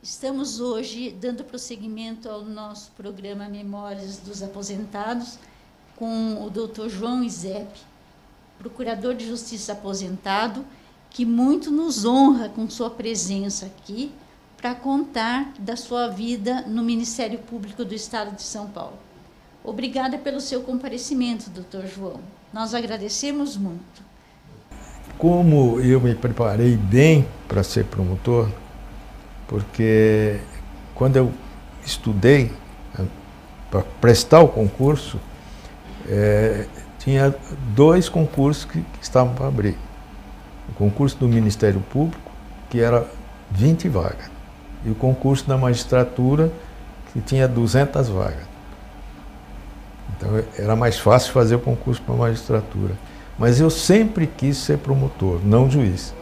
Estamos hoje dando prosseguimento ao nosso programa Memórias dos Aposentados com o Dr. João Izep, procurador de justiça aposentado, que muito nos honra com sua presença aqui para contar da sua vida no Ministério Público do Estado de São Paulo. Obrigada pelo seu comparecimento, Dr. João. Nós agradecemos muito. Como eu me preparei bem para ser promotor, porque quando eu estudei para prestar o concurso, tinha dois concursos que estavam para abrir. O concurso do Ministério Público, que era 20 vagas, e o concurso da magistratura, que tinha 200 vagas. Então era mais fácil fazer o concurso para a magistratura. Mas eu sempre quis ser promotor, não juiz.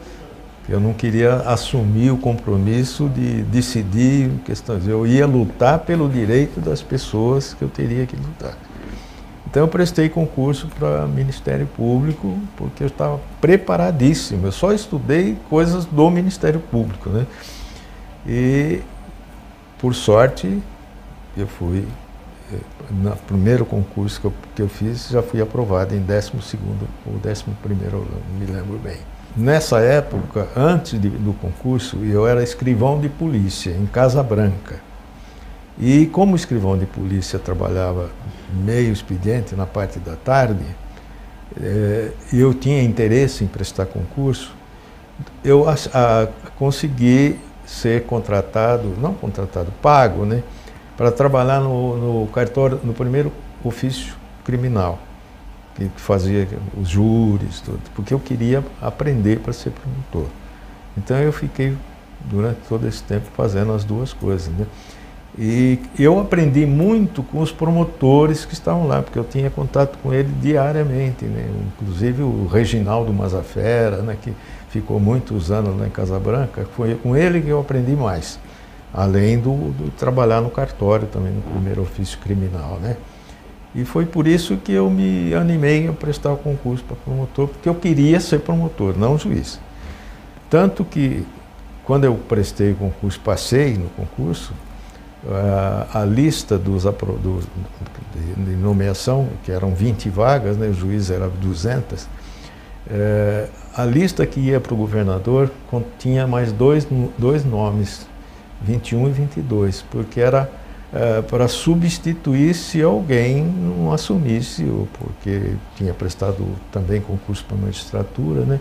Eu não queria assumir o compromisso de decidir questões. Eu ia lutar pelo direito das pessoas que eu teria que lutar. Então eu prestei concurso para Ministério Público porque eu estava preparadíssimo. Eu só estudei coisas do Ministério Público, né? E, por sorte, eu fui... No primeiro concurso que eu fiz, já fui aprovado em 12º ou 11º, não me lembro bem. Nessa época, antes do concurso, eu era escrivão de polícia em Casa Branca. E como escrivão de polícia trabalhava meio expediente na parte da tarde, e eu tinha interesse em prestar concurso, eu consegui ser contratado, não contratado, pago, né, para trabalhar no cartório, no primeiro ofício criminal, que fazia os júris, tudo, porque eu queria aprender para ser promotor. Então eu fiquei durante todo esse tempo fazendo as duas coisas, né? E eu aprendi muito com os promotores que estavam lá, porque eu tinha contato com ele diariamente, né? Inclusive o Reginaldo Mazafera, né, que ficou muitos anos lá em Casa Branca, foi com ele que eu aprendi mais, além do trabalhar no cartório também, no primeiro ofício criminal, né? E foi por isso que eu me animei a prestar o concurso para promotor, porque eu queria ser promotor, não juiz. Tanto que, quando eu prestei o concurso, passei no concurso, a lista de nomeação, que eram 20 vagas, né, o juiz era 200, a lista que ia para o governador continha mais dois nomes, 21 e 22, porque era para substituir se alguém não assumisse, ou porque tinha prestado também concurso para a magistratura, né?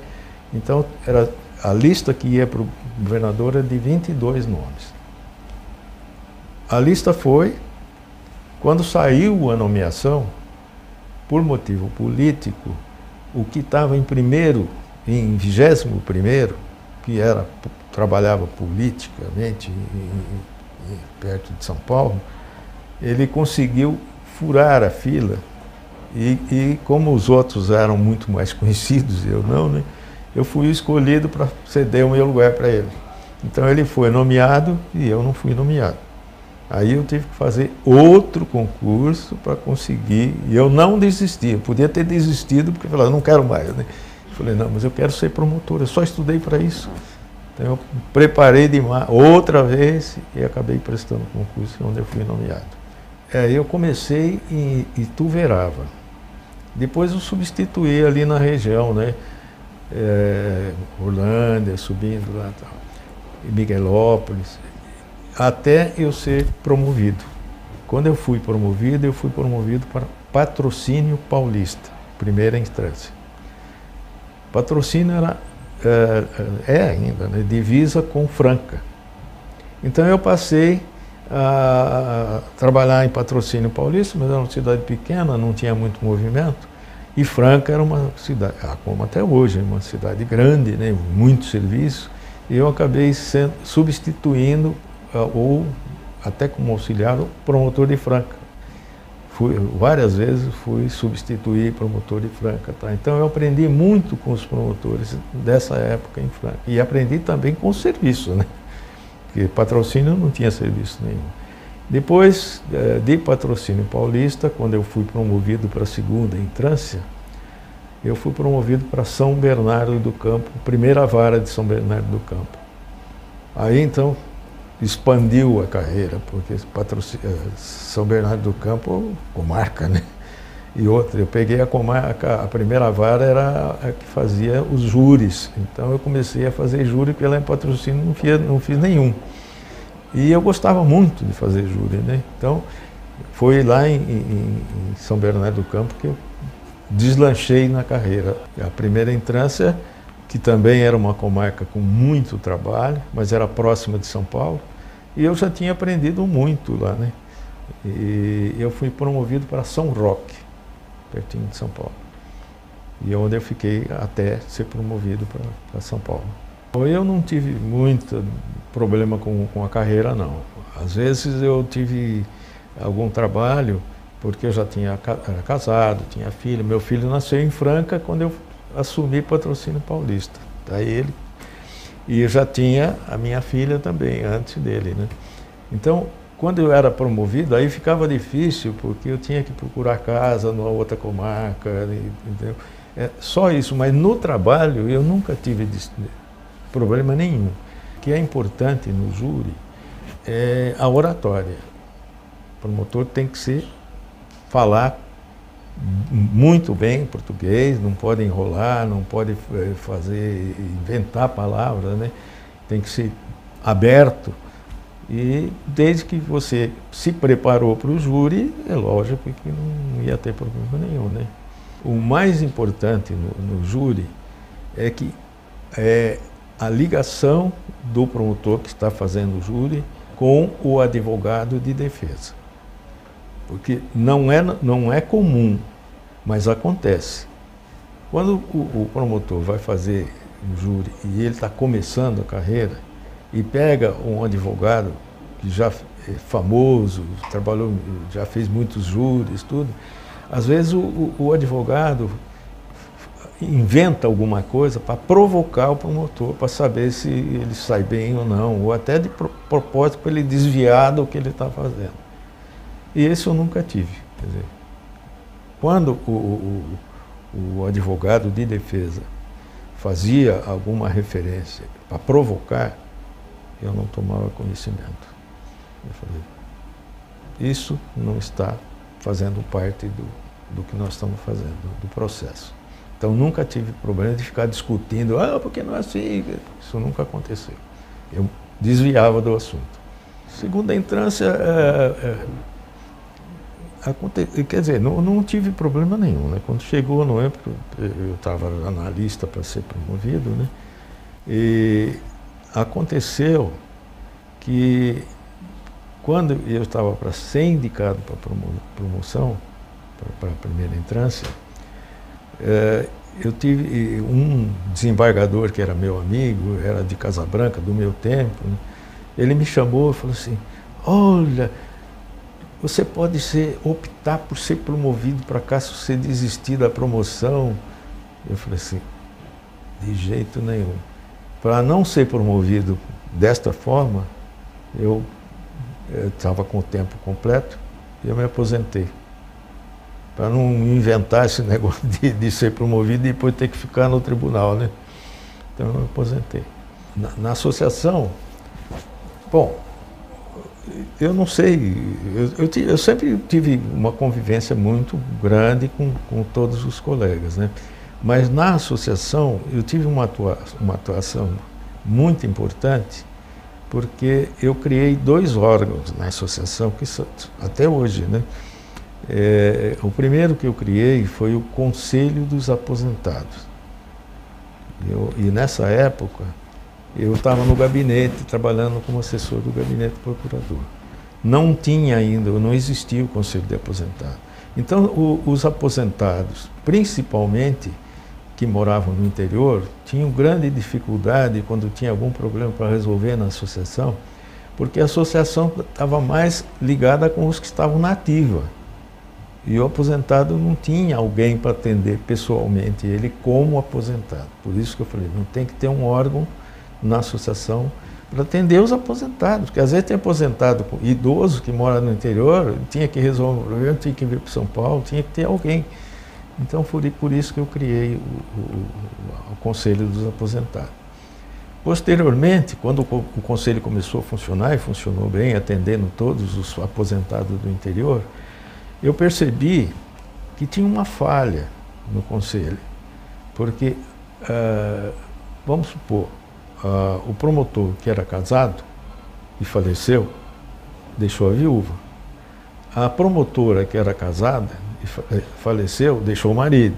Então, a lista que ia para o governador era de 22 nomes. A lista foi, quando saiu a nomeação, por motivo político, o que estava em 21º, que trabalhava politicamente perto de São Paulo, ele conseguiu furar a fila e como os outros eram muito mais conhecidos, eu não, né, eu fui escolhido para ceder o meu lugar para ele. Então ele foi nomeado e eu não fui nomeado. Aí eu tive que fazer outro concurso para conseguir, e eu não desisti, eu podia ter desistido porque eu falei, não quero mais, né? Eu falei, não, mas eu quero ser promotor, eu só estudei para isso. Então eu preparei outra vez e acabei prestando concurso onde eu fui nomeado. Eu comecei em Ituverava. Depois eu substituí ali na região, né? Orlândia, subindo lá, tal, e Miguelópolis, até eu ser promovido. Quando eu fui promovido para Patrocínio Paulista, primeira instância. Patrocínio era ainda, né, divisa com Franca. Então eu passei a trabalhar em Patrocínio Paulista, mas era uma cidade pequena, não tinha muito movimento, e Franca era uma cidade, como até hoje, uma cidade grande, né, muito serviço, e eu acabei substituindo, ou até como auxiliar, o promotor de Franca. Várias vezes fui substituir promotor de Franca. Tá? Então eu aprendi muito com os promotores dessa época em Franca. E aprendi também com o serviço, né? Porque Patrocínio não tinha serviço nenhum. Depois de Patrocínio Paulista, quando eu fui promovido para a segunda entrância, eu fui promovido para São Bernardo do Campo, primeira vara de São Bernardo do Campo. Aí então expandiu a carreira, porque São Bernardo do Campo, comarca, né? E outra, eu peguei a comarca, a primeira vara era a que fazia os júris. Então eu comecei a fazer júri, porque lá em Patrocínio não fiz nenhum. E eu gostava muito de fazer júri, né? Então foi lá em São Bernardo do Campo que eu deslanchei na carreira. A primeira entrância, que também era uma comarca com muito trabalho, mas era próxima de São Paulo, e eu já tinha aprendido muito lá, né? E eu fui promovido para São Roque, pertinho de São Paulo. E onde eu fiquei até ser promovido para São Paulo. Eu não tive muito problema com a carreira, não. Às vezes eu tive algum trabalho, porque eu já era casado, tinha filho. Meu filho nasceu em Franca quando eu assumi Patrocínio Paulista. Tá ele. E eu já tinha a minha filha também, antes dele, né? Então, quando eu era promovido, aí ficava difícil, porque eu tinha que procurar casa numa outra comarca, entendeu? Só isso, mas no trabalho eu nunca tive problema nenhum. O que é importante no júri é a oratória. O promotor tem que falar muito bem português, não pode enrolar, não pode inventar palavras, né? Tem que ser aberto. E desde que você se preparou para o júri, é lógico que não ia ter problema nenhum, né? O mais importante no júri é que a ligação do promotor que está fazendo o júri com o advogado de defesa. Porque não é comum, mas acontece. Quando o promotor vai fazer o júri e ele está começando a carreira, e pega um advogado que já é famoso, trabalhou, já fez muitos júris, tudo, às vezes o advogado inventa alguma coisa para provocar o promotor, para saber se ele sai bem ou não, ou até de propósito para ele desviar do que ele está fazendo. E esse eu nunca tive. Quer dizer, quando o advogado de defesa fazia alguma referência para provocar, eu não tomava conhecimento. Eu falei, isso não está fazendo parte do que nós estamos fazendo, do processo. Então nunca tive problema de ficar discutindo, porque não é assim, isso nunca aconteceu. Eu desviava do assunto. Segunda entrância, quer dizer, não tive problema nenhum, né? Quando chegou, não é, porque eu estava na lista para ser promovido, né? E aconteceu que quando eu estava para ser indicado para promoção, para a primeira entrância, eu tive um desembargador que era meu amigo, era de Casabranca, do meu tempo, né? Ele me chamou e falou assim, olha, você pode optar por ser promovido para cá se você desistir da promoção. Eu falei assim, de jeito nenhum. Para não ser promovido desta forma, eu estava com o tempo completo e eu me aposentei. Para não inventar esse negócio de ser promovido e depois ter que ficar no tribunal, né? Então eu me aposentei. Na associação, bom, eu não sei, eu sempre tive uma convivência muito grande com todos os colegas, né? Mas na associação eu tive uma atuação muito importante, porque eu criei 2 órgãos na associação, que até hoje, né? O primeiro que eu criei foi o Conselho dos Aposentados. E nessa época eu estava no gabinete, trabalhando como assessor do gabinete procurador. Não tinha ainda, não existia o Conselho de Aposentados. Então os aposentados, principalmente que moravam no interior, tinham grande dificuldade quando tinha algum problema para resolver na associação, porque a associação estava mais ligada com os que estavam na ativa. E o aposentado não tinha alguém para atender pessoalmente ele como aposentado. Por isso que eu falei, não tem que ter um órgão na associação para atender os aposentados, porque às vezes tem aposentado idoso que mora no interior, tinha que resolver um problema, tinha que vir para São Paulo, tinha que ter alguém. Então foi por isso que eu criei o Conselho dos Aposentados. Posteriormente, quando o conselho começou a funcionar, e funcionou bem, atendendo todos os aposentados do interior, eu percebi que tinha uma falha no conselho, porque, vamos supor, o promotor que era casado e faleceu, deixou a viúva. A promotora que era casada e faleceu, deixou o marido.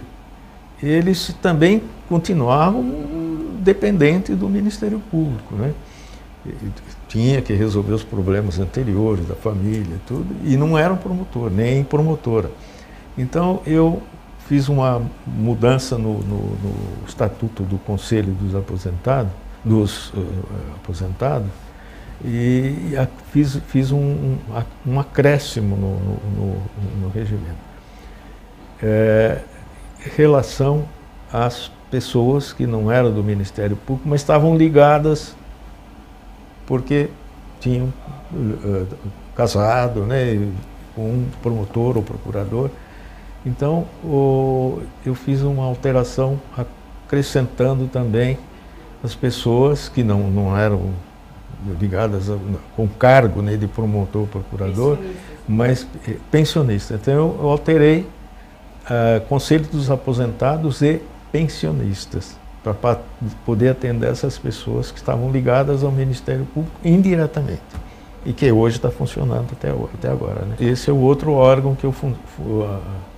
Eles também continuavam dependentes do Ministério Público, né? Tinha que resolver os problemas anteriores da família, tudo, e não era um promotor, nem promotora. Então eu fiz uma mudança no estatuto do Conselho dos Aposentados, e fiz um acréscimo no regimento. Relação às pessoas que não eram do Ministério Público, mas estavam ligadas porque tinham casado, né, com um promotor ou procurador. Então, eu fiz uma alteração acrescentando também as pessoas que não eram ligadas com cargo, né, de promotor ou procurador, mas pensionistas. Então, eu alterei Conselho dos Aposentados e Pensionistas, para poder atender essas pessoas que estavam ligadas ao Ministério Público indiretamente, e que hoje está funcionando até agora, né? Esse é o outro órgão que eu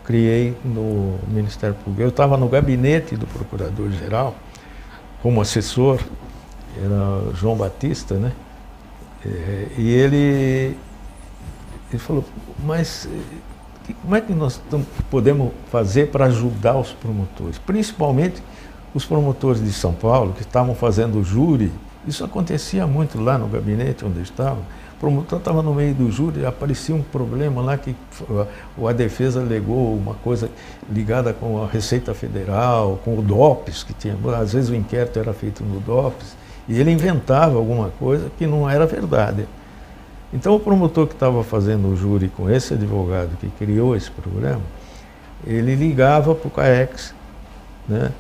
criei no Ministério Público. Eu estava no gabinete do Procurador-Geral, como assessor, era João Batista, né? E ele falou, mas como é que nós podemos fazer para ajudar os promotores? Principalmente os promotores de São Paulo, que estavam fazendo júri. Isso acontecia muito lá no gabinete onde eu estava. O promotor estava no meio do júri, aparecia um problema lá que a defesa alegou uma coisa ligada com a Receita Federal, com o DOPS, que tinha, às vezes o inquérito era feito no DOPS, e ele inventava alguma coisa que não era verdade. Então o promotor que estava fazendo o júri com esse advogado que criou esse programa, ele ligava para o CAEX, né,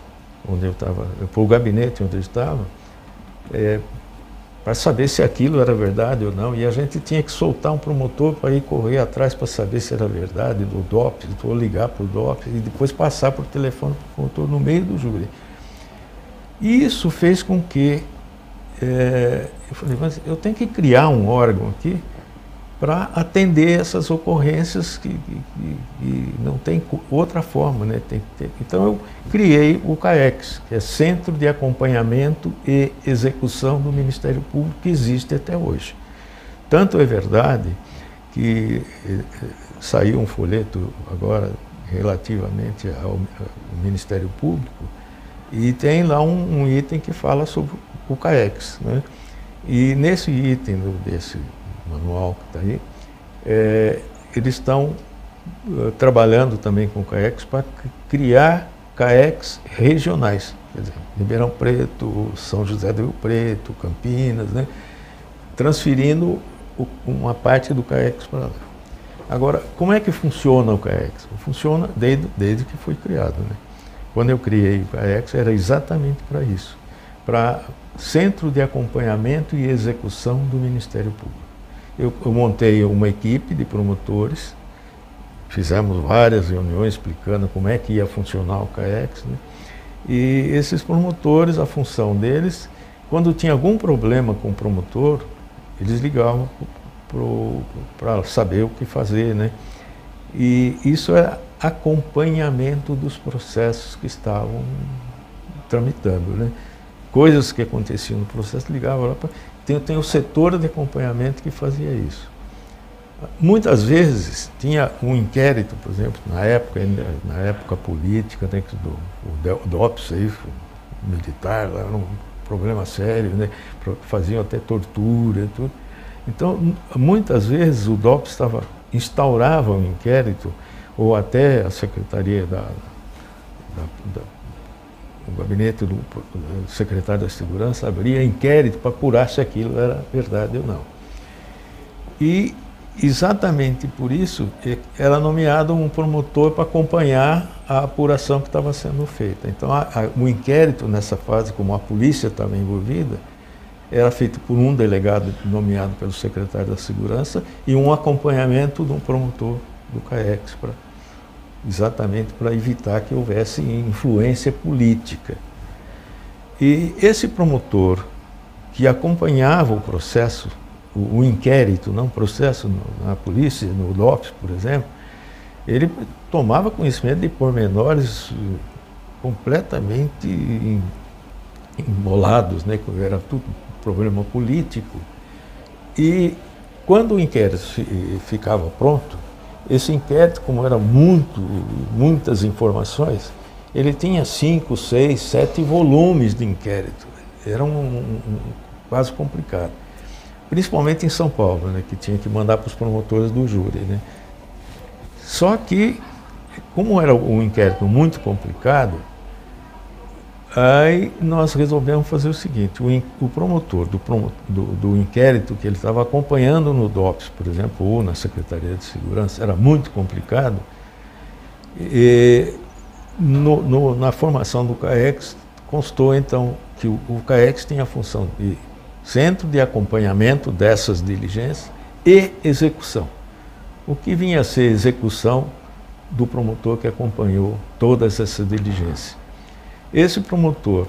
onde eu estava, para o gabinete onde eu estava, para saber se aquilo era verdade ou não, e a gente tinha que soltar um promotor para ir correr atrás para saber se era verdade, do DOPS, ou ligar para o DOPS, e depois passar por telefone para o promotor no meio do júri. E isso fez com que eu falei, mas eu tenho que criar um órgão aqui para atender essas ocorrências que não tem outra forma, né? Então eu criei o CAEX, que é Centro de Acompanhamento e Execução do Ministério Público, que existe até hoje. Tanto é verdade que saiu um folheto agora relativamente ao Ministério Público, e tem lá um item que fala sobre o CAEX, né? E nesse item desse manual que está aí, eles estão trabalhando também com o CAEX para criar CAEX regionais, quer dizer, Ribeirão Preto, São José do Rio Preto, Campinas, né? Transferindo uma parte do CAEX para lá. Agora, como é que funciona o CAEX? Funciona desde que foi criado, né? Quando eu criei o CAEX era exatamente para isso, para Centro de Acompanhamento e Execução do Ministério Público. Eu montei uma equipe de promotores, fizemos várias reuniões explicando como é que ia funcionar o CAEX, né? E esses promotores, a função deles, quando tinha algum problema com o promotor, eles ligavam para saber o que fazer, né? E isso é acompanhamento dos processos que estavam tramitando, né? Coisas que aconteciam no processo, ligava lá. Tem o setor de acompanhamento que fazia isso. Muitas vezes tinha um inquérito, por exemplo, na época política, né, o DOPS aí, militar, lá era um problema sério, né? Faziam até tortura e tudo. Então, muitas vezes o DOPS instaurava um inquérito, ou até a Secretaria o gabinete do secretário da Segurança abria inquérito para apurar se aquilo era verdade ou não. E exatamente por isso era nomeado um promotor para acompanhar a apuração que estava sendo feita. Então o inquérito nessa fase, como a polícia estava envolvida, era feito por um delegado nomeado pelo secretário da Segurança e um acompanhamento de um promotor do CAEX, exatamente para evitar que houvesse influência política. E esse promotor que acompanhava o processo, o inquérito, não o processo na polícia, no DOPS, por exemplo, ele tomava conhecimento de pormenores completamente embolados, né? Era tudo problema político. E quando o inquérito ficava pronto, esse inquérito, como eram muitas informações, ele tinha 5, 6, 7 volumes de inquérito. Era quase complicado. Principalmente em São Paulo, né, que tinha que mandar para os promotores do júri, né. Só que, como era um inquérito muito complicado, aí nós resolvemos fazer o seguinte: o promotor do inquérito que ele estava acompanhando no DOPS, por exemplo, ou na Secretaria de Segurança, era muito complicado, e na formação do CAEX constou então que o CAEX tinha a função de centro de acompanhamento dessas diligências e execução. O que vinha a ser execução do promotor que acompanhou todas essas diligências. Esse promotor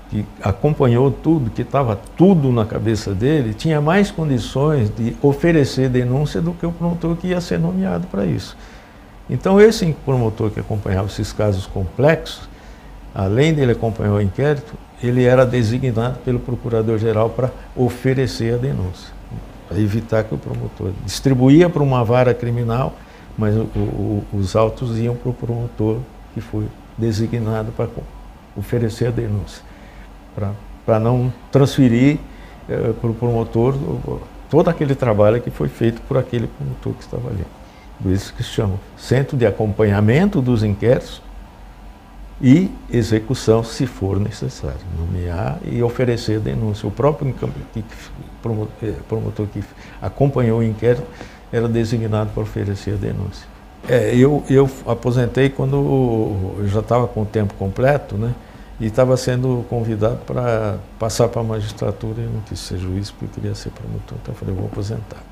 que acompanhou tudo, que estava tudo na cabeça dele, tinha mais condições de oferecer denúncia do que o promotor que ia ser nomeado para isso. Então esse promotor que acompanhava esses casos complexos, além dele acompanhar o inquérito, ele era designado pelo procurador-geral para oferecer a denúncia, para evitar que o promotor distribuía para uma vara criminal, mas os autos iam para o promotor que foi designado para oferecer a denúncia, para não transferir para o promotor todo aquele trabalho que foi feito por aquele promotor que estava ali. Por isso que se chama Centro de Acompanhamento dos Inquéritos e execução, se for necessário, nomear e oferecer denúncia. O próprio promotor que acompanhou o inquérito era designado para oferecer a denúncia. Eu aposentei quando eu já estava com o tempo completo, né? E estava sendo convidado para passar para a magistratura e não quis ser juiz porque eu queria ser promotor, então eu falei, vou aposentar.